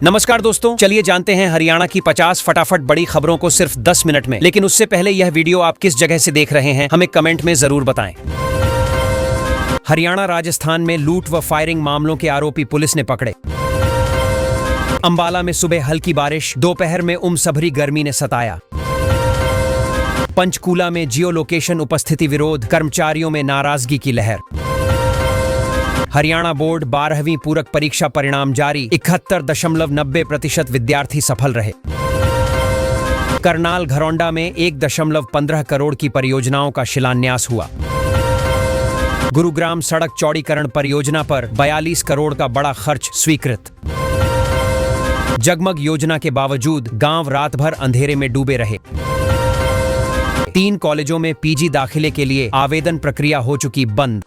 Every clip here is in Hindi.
नमस्कार दोस्तों, चलिए जानते हैं हरियाणा की 50 फटाफट बड़ी खबरों को सिर्फ 10 मिनट में। लेकिन उससे पहले यह वीडियो आप किस जगह से देख रहे हैं हमें कमेंट में जरूर बताएं। हरियाणा राजस्थान में लूट व फायरिंग मामलों के आरोपी पुलिस ने पकड़े। अंबाला में सुबह हल्की बारिश, दोपहर में उमसभरी गर्मी ने सताया। पंचकूला में जियो लोकेशन उपस्थिति विरोध, कर्मचारियों में नाराजगी की लहर। हरियाणा बोर्ड 12वीं पूरक परीक्षा परिणाम जारी, 71.90% विद्यार्थी सफल रहे। करनाल घरौंडा में 1.15 करोड़ की परियोजनाओं का शिलान्यास हुआ। गुरुग्राम सड़क चौड़ीकरण परियोजना पर 42 करोड़ का बड़ा खर्च स्वीकृत। जगमग योजना के बावजूद गांव रात भर अंधेरे में डूबे रहे। 3 कॉलेजों में पीजी दाखिले के लिए आवेदन प्रक्रिया हो चुकी बंद।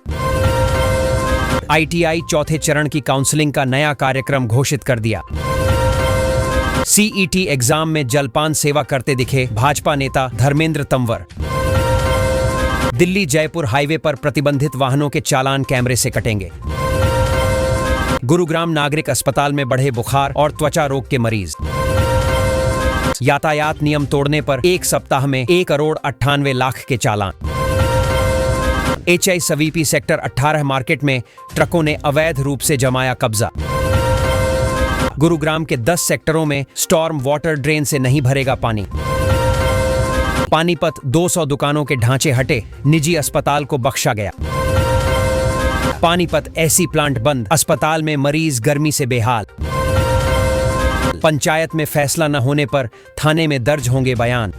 ITI चौथे चरण की काउंसलिंग का नया कार्यक्रम घोषित कर दिया। CET एग्जाम में जलपान सेवा करते दिखे भाजपा नेता धर्मेंद्र तंवर। दिल्ली जयपुर हाईवे पर प्रतिबंधित वाहनों के चालान कैमरे से कटेंगे। गुरुग्राम नागरिक अस्पताल में बढ़े बुखार और त्वचा रोग के मरीज। यातायात नियम तोड़ने पर 1 सप्ताह में 1,98,00,000 के चालान। HISVP सेक्टर 18 मार्केट में ट्रकों ने अवैध रूप से जमाया कब्जा। गुरुग्राम के 10 सेक्टरों में स्टॉर्म वाटर ड्रेन से नहीं भरेगा पानी। पानीपत 200 दुकानों के ढांचे हटे, निजी अस्पताल को बख्शा गया। पानीपत ऐसी प्लांट बंद, अस्पताल में मरीज गर्मी से बेहाल। पंचायत में फैसला न होने पर थाने में दर्ज होंगे बयान।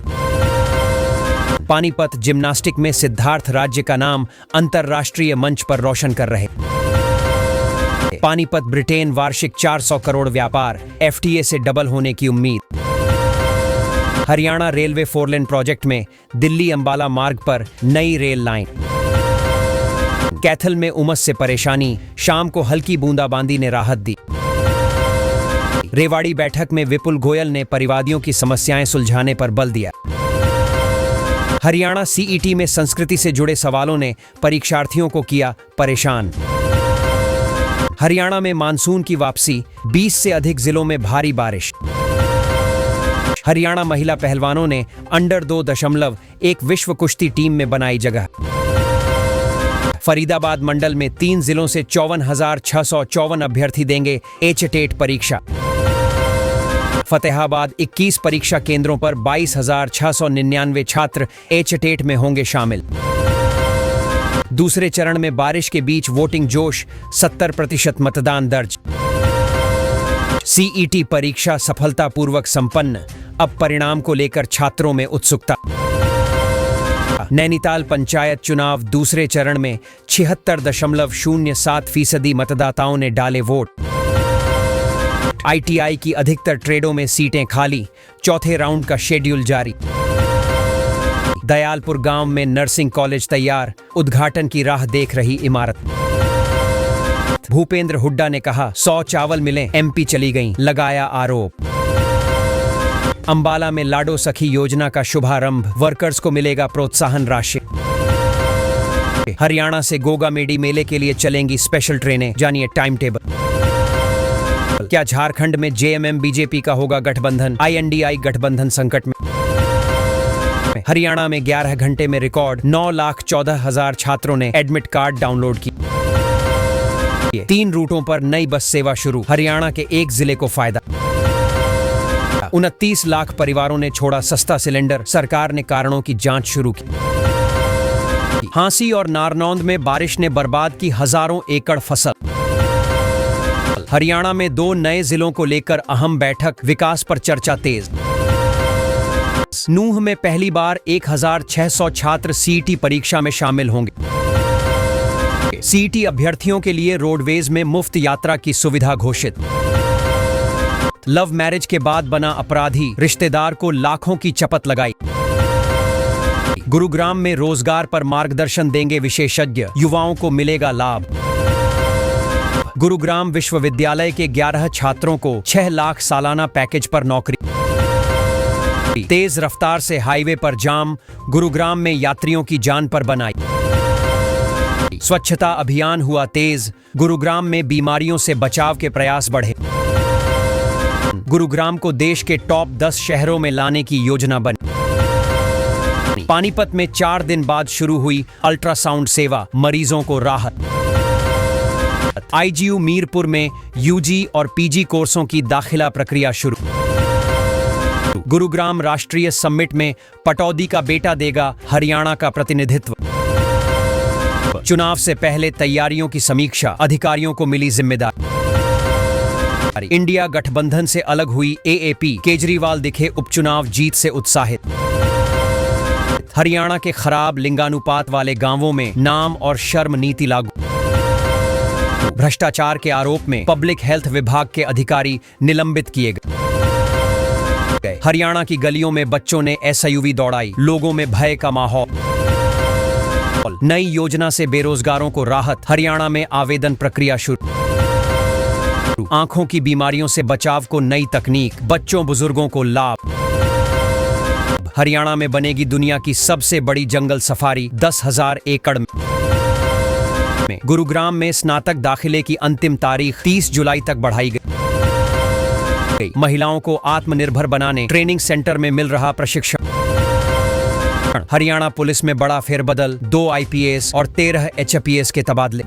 पानीपत जिम्नास्टिक में सिद्धार्थ राज्य का नाम अंतरराष्ट्रीय मंच पर रोशन कर रहे। पानीपत ब्रिटेन वार्षिक 400 करोड़ व्यापार, FTA से डबल होने की उम्मीद। हरियाणा रेलवे 4 लेन प्रोजेक्ट में दिल्ली अंबाला मार्ग पर नई रेल लाइन। कैथल में उमस से परेशानी, शाम को हल्की बूंदाबांदी ने राहत दी। रेवाड़ी बैठक में विपुल गोयल ने परिवादियों की समस्याएं सुलझाने पर बल दिया। हरियाणा CET में संस्कृति से जुड़े सवालों ने परीक्षार्थियों को किया परेशान। हरियाणा में मानसून की वापसी, 20 से अधिक जिलों में भारी बारिश। हरियाणा महिला पहलवानों ने अंडर 2.1 विश्व कुश्ती टीम में बनाई जगह। फरीदाबाद मंडल में 3 जिलों से 54,654 अभ्यर्थी देंगे HTET परीक्षा। फतेहाबाद 21 परीक्षा केंद्रों पर 22,699 छात्र HTET में होंगे शामिल। दूसरे चरण में बारिश के बीच वोटिंग जोश, 70% मतदान दर्ज। CET परीक्षा सफलतापूर्वक संपन्न, अब परिणाम को लेकर छात्रों में उत्सुकता। नैनीताल पंचायत चुनाव दूसरे चरण में 76.07% मतदाताओं ने डाले वोट। ITI की अधिकतर ट्रेडों में सीटें खाली, चौथे राउंड का शेड्यूल जारी। दयालपुर गांव में नर्सिंग कॉलेज तैयार, उद्घाटन की राह देख रही इमारत। भूपेंद्र हुड्डा ने कहा 100 चावल मिले, MP चली गईं, लगाया आरोप। अंबाला में लाडो सखी योजना का शुभारंभ, वर्कर्स को मिलेगा प्रोत्साहन राशि। हरियाणा से गोगा मेडी मेले के लिए चलेंगी स्पेशल ट्रेनें, जानिए टाइम टेबल। क्या झारखंड में JMM BJP का होगा गठबंधन, INDI गठबंधन संकट में। हरियाणा में 11 घंटे में रिकॉर्ड 9,14,000 छात्रों ने एडमिट कार्ड डाउनलोड की। 3 रूटों पर नई बस सेवा शुरू, हरियाणा के 1 जिले को फायदा। 29 लाख परिवारों ने छोड़ा सस्ता सिलेंडर, सरकार ने कारणों की जांच शुरू की। हांसी और नारनौंद में बारिश ने बर्बाद की हजारों एकड़ फसल। हरियाणा में 2 नए जिलों को लेकर अहम बैठक, विकास पर चर्चा तेज। नूंह में पहली बार 1,600 छात्र CET परीक्षा में शामिल होंगे। CET अभ्यर्थियों के लिए रोडवेज में मुफ्त यात्रा की सुविधा घोषित। लव मैरिज के बाद बना अपराधी, रिश्तेदार को लाखों की चपत लगाई। गुरुग्राम में रोजगार पर मार्गदर्शन देंगे विशेषज्ञ, युवाओं को मिलेगा लाभ। गुरुग्राम विश्वविद्यालय के 11 छात्रों को 6 लाख सालाना पैकेज पर नौकरी। तेज रफ्तार से हाईवे पर जाम, गुरुग्राम में यात्रियों की जान पर बनाई। स्वच्छता अभियान हुआ तेज, गुरुग्राम में बीमारियों से बचाव के प्रयास बढ़े। गुरुग्राम को देश के टॉप 10 शहरों में लाने की योजना बनी। पानीपत में 4 दिन बाद शुरू हुई अल्ट्रासाउंड सेवा, मरीजों को राहत। आईजीयू मीरपुर में यूजी और पीजी कोर्सों की दाखिला प्रक्रिया शुरू। गुरुग्राम राष्ट्रीय समिट में पटौदी का बेटा देगा हरियाणा का प्रतिनिधित्व। चुनाव से पहले तैयारियों की समीक्षा, अधिकारियों को मिली जिम्मेदारी। इंडिया गठबंधन से अलग हुई एएपी, केजरीवाल दिखे उपचुनाव जीत से उत्साहित। हरियाणा के खराब लिंगानुपात वाले गांवों में नाम और शर्म नीति लागू। भ्रष्टाचार के आरोप में पब्लिक हेल्थ विभाग के अधिकारी निलंबित किए गए। हरियाणा की गलियों में बच्चों ने एसयूवी दौड़ाई, लोगों में भय का माहौल। नई योजना से बेरोजगारों को राहत, हरियाणा में आवेदन प्रक्रिया शुरू। आंखों की बीमारियों से बचाव को नई तकनीक, बच्चों बुजुर्गों को लाभ। हरियाणा में बनेगी दुनिया की सबसे बड़ी जंगल सफारी, 10,000 एकड़ में। गुरुग्राम में स्नातक दाखिले की अंतिम तारीख 30 जुलाई तक बढ़ाई गई। महिलाओं को आत्मनिर्भर बनाने ट्रेनिंग सेंटर में मिल रहा प्रशिक्षण। हरियाणा पुलिस में बड़ा फेरबदल, 2 आईपीएस और 13 एचपीएस के तबादले।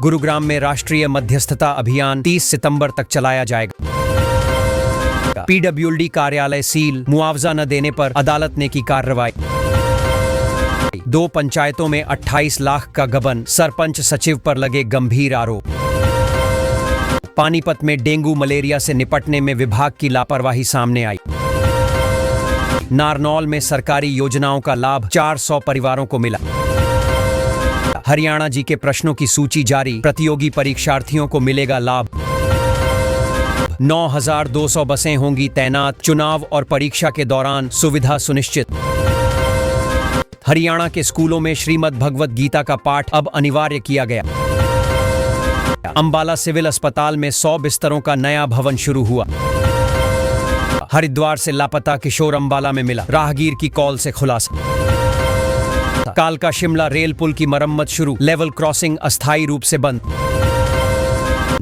गुरुग्राम में राष्ट्रीय मध्यस्थता अभियान 30 सितंबर तक चलाया जाएगा। पीडब्ल्यूडी कार्यालय सील, मुआवजा न देने पर अदालत ने की कार्रवाई। 2 पंचायतों में 28 लाख का गबन, सरपंच सचिव पर लगे गंभीर आरोप। पानीपत में डेंगू मलेरिया से निपटने में विभाग की लापरवाही सामने आई। नारनौल में सरकारी योजनाओं का लाभ 400 परिवारों को मिला। हरियाणा जी के प्रश्नों की सूची जारी, प्रतियोगी परीक्षार्थियों को मिलेगा लाभ। 9,200 बसें होंगी तैनात, चुनाव और परीक्षा के दौरान सुविधा सुनिश्चित। हरियाणा के स्कूलों में श्रीमद् भगवत गीता का पाठ अब अनिवार्य किया गया। अंबाला सिविल अस्पताल में 100 बिस्तरों का नया भवन शुरू हुआ। हरिद्वार से लापता किशोर अंबाला में मिला, राहगीर की कॉल से खुलासा। कालका शिमला रेल पुल की मरम्मत शुरू, लेवल क्रॉसिंग अस्थायी रूप से बंद।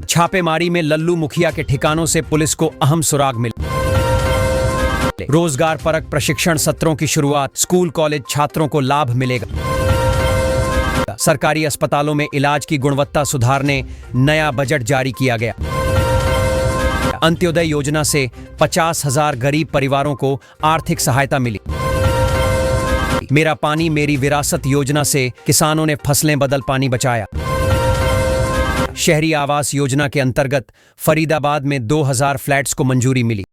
छापेमारी में लल्लू मुखिया के ठिकानों से पुलिस को अहम सुराग मिले। रोजगार परक प्रशिक्षण सत्रों की शुरुआत, स्कूल कॉलेज छात्रों को लाभ मिलेगा। सरकारी अस्पतालों में इलाज की गुणवत्ता सुधारने नया बजट जारी किया गया। अंत्योदय योजना से 50,000 गरीब परिवारों को आर्थिक सहायता मिली। मेरा पानी मेरी विरासत योजना से किसानों ने फसलें बदल पानी बचाया। शहरी आवास योजना के अंतर्गत फरीदाबाद में 2,000 फ्लैट्स को मंजूरी मिली।